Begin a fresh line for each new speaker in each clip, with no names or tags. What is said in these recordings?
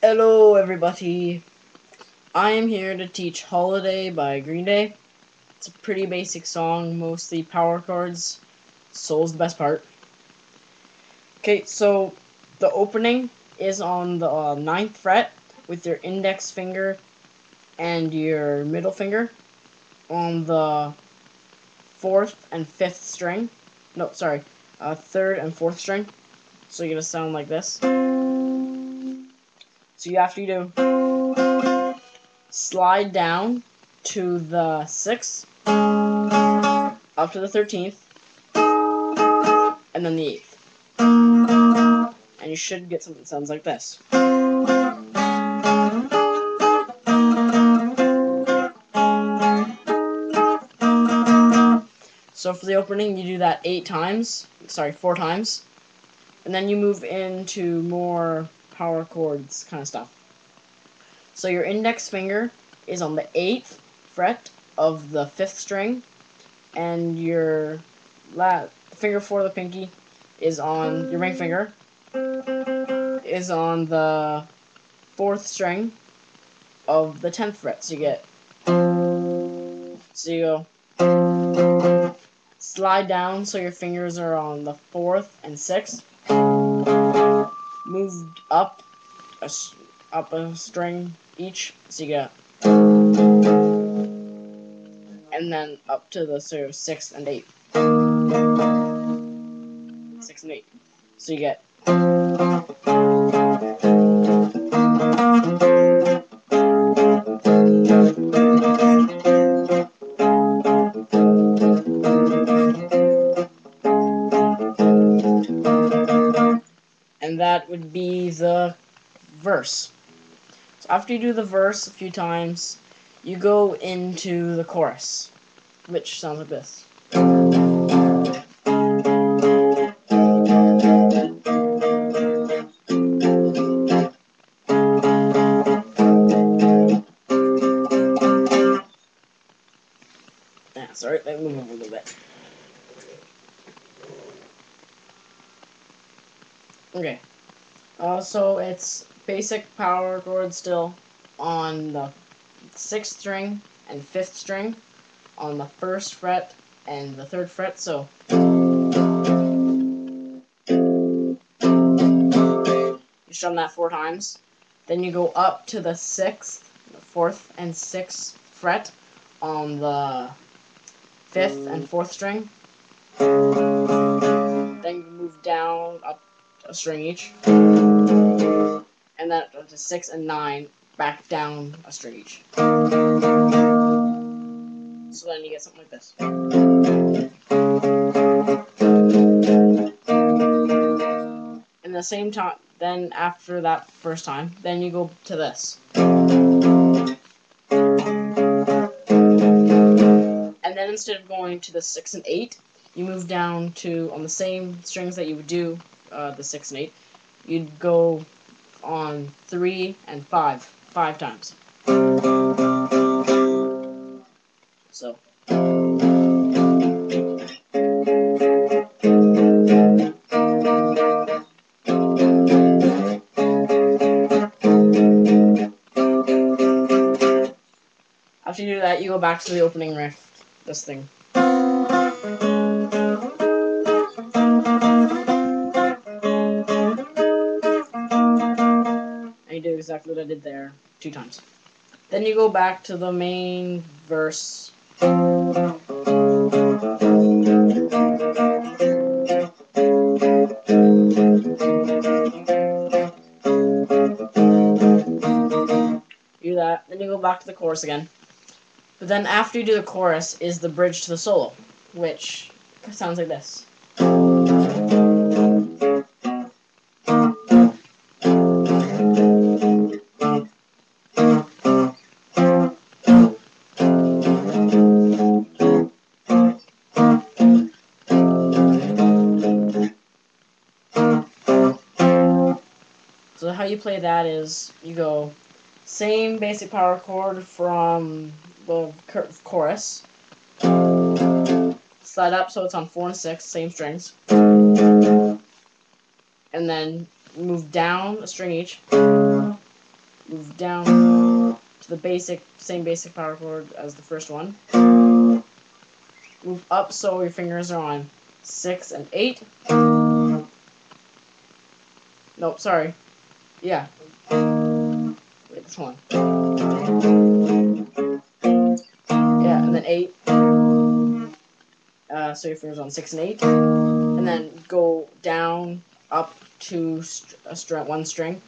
Hello everybody, I am here to teach Holiday by Greenday. It's a pretty basic song, mostly power chords. Soul's the best part. Okay, so the opening is on the 9th fret with your index finger and your middle finger on the 4th and 5th string. No, sorry, 3rd and 4th string. So you're gonna sound like this. So you have to do slide down to the 6th, up to the 13th, and then the 8th. And you should get something that sounds like this. So for the opening, you do that 4 times, and then you move into more power chords kind of stuff. So your index finger is on the 8th fret of the 5th string, and your finger for the pinky is on your ring finger is on the 4th string of the 10th fret. So you go slide down so your fingers are on the 4th and 6th. Move up a string each, so you get, and then up to the 6th and 8th. 6 and 8. So you get. And that would be the verse. So after you do the verse a few times, you go into the chorus, which sounds like this. Sorry, let me move a little bit. Okay. So it's basic power chord still on the 6th string and 5th string on the 1st fret and the 3rd fret. So you strum that 4 times. Then you go up to the 6th, the 4th and 6th fret on the 5th and 4th string. Then you move down up a string each. And then up to 6 and 9, back down a string each. So then you get something like this. And the same time, then after that first time, then you go to this. And then instead of going to the 6 and 8, you move down to, on the same strings that you would do the 6 and 8, you'd go on 3 and 5 times. So. After you do that, you go back to the opening riff, this thing. And you do exactly what I did there 2 times. Then you go back to the main verse. Do that, then you go back to the chorus again. But then after you do the chorus is the bridge to the solo, which sounds like this. So how you play that is you go same basic power chord from the chorus, slide up so it's on 4 and 6, same strings, and then move down a string each, and Move down to the same basic power chord as the first one. Move up so your fingers are on 6 and 8. Nope, sorry. Yeah. Wait, this one. Yeah, and then 8. So your fingers on 6 and 8. And then go down, up to one string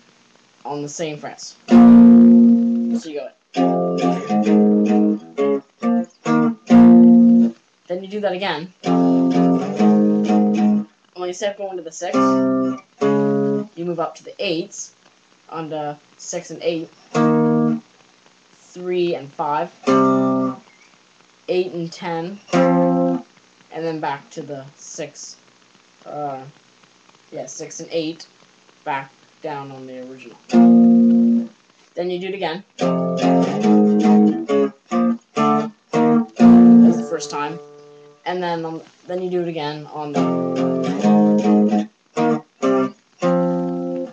on the same frets. So you go. Then you do that again. Only instead of going to the 6, you move up to the 8s on the 6 and 8, 3 and 5, 8 and 10, and then back to the 6. 6 and 8, back down on the original. Then you do it again. That's the first time. And then you do it again on the...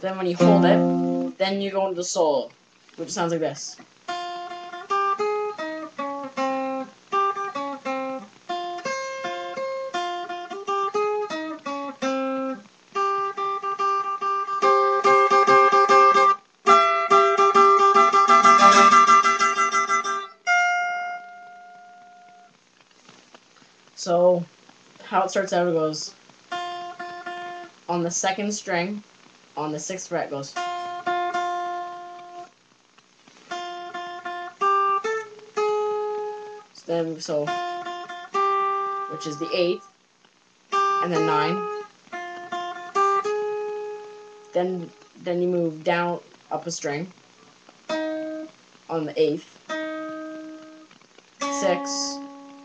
Then when you hold it, then you go into the solo, which sounds like this. So, how it starts out, it goes on the 2nd string, on the 6th fret, goes. So, which is the 8th, and then 9. Then you move down, up a string, on the 8th, 6,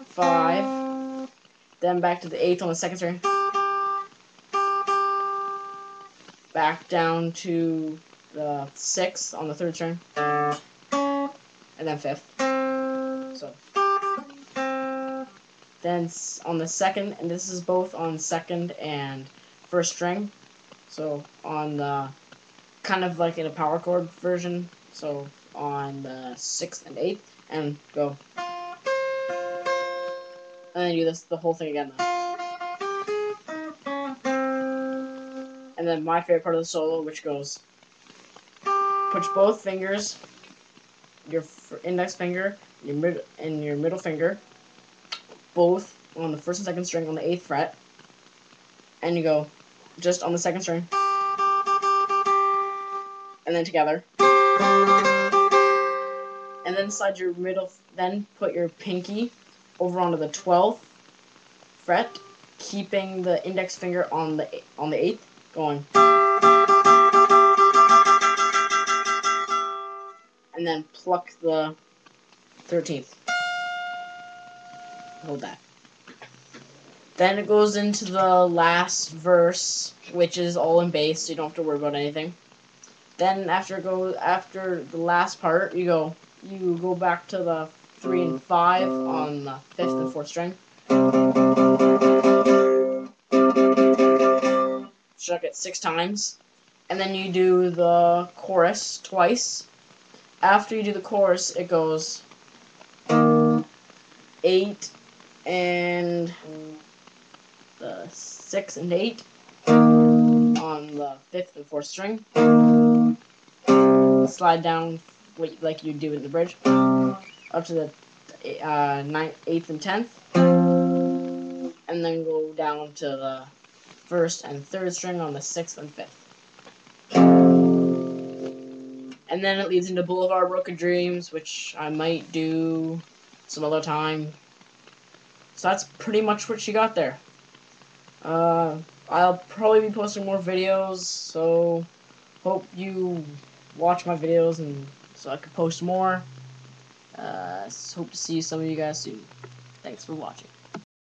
5, then back to the 8th on the 2nd string, back down to the 6th on the 3rd string, and then 5th. So then on the 2nd, and this is both on 2nd and 1st string, so on the kind of like in a power chord version, so on the 6th and 8th, and go. And then you do the whole thing again. And then my favorite part of the solo, which goes, put both fingers, your index finger, and your middle finger, both on the 1st and 2nd string on the 8th fret, and you go just on the 2nd string, and then together, and then slide your then put your pinky over onto the 12th fret, keeping the index finger on the 8th, going, and then pluck the 13th. Hold that. Then it goes into the last verse, which is all in bass, so you don't have to worry about anything. Then after the last part, you go back to the 3 and 5 on the 5th and 4th string. Chuck it 6 times, and then you do the chorus twice. After you do the chorus, it goes 8 and the 6 and 8 on the 5th and 4th string. Slide down like you do in the bridge, up to the 9th, 8th, and 10th, and then go down to the 1st and 3rd string on the 6th and 5th. And then it leads into Boulevard Broken Dreams, which I might do some other time. So that's pretty much what she got there. I'll probably be posting more videos, so hope you watch my videos and so I can post more. Hope to see some of you guys soon. Thanks for watching.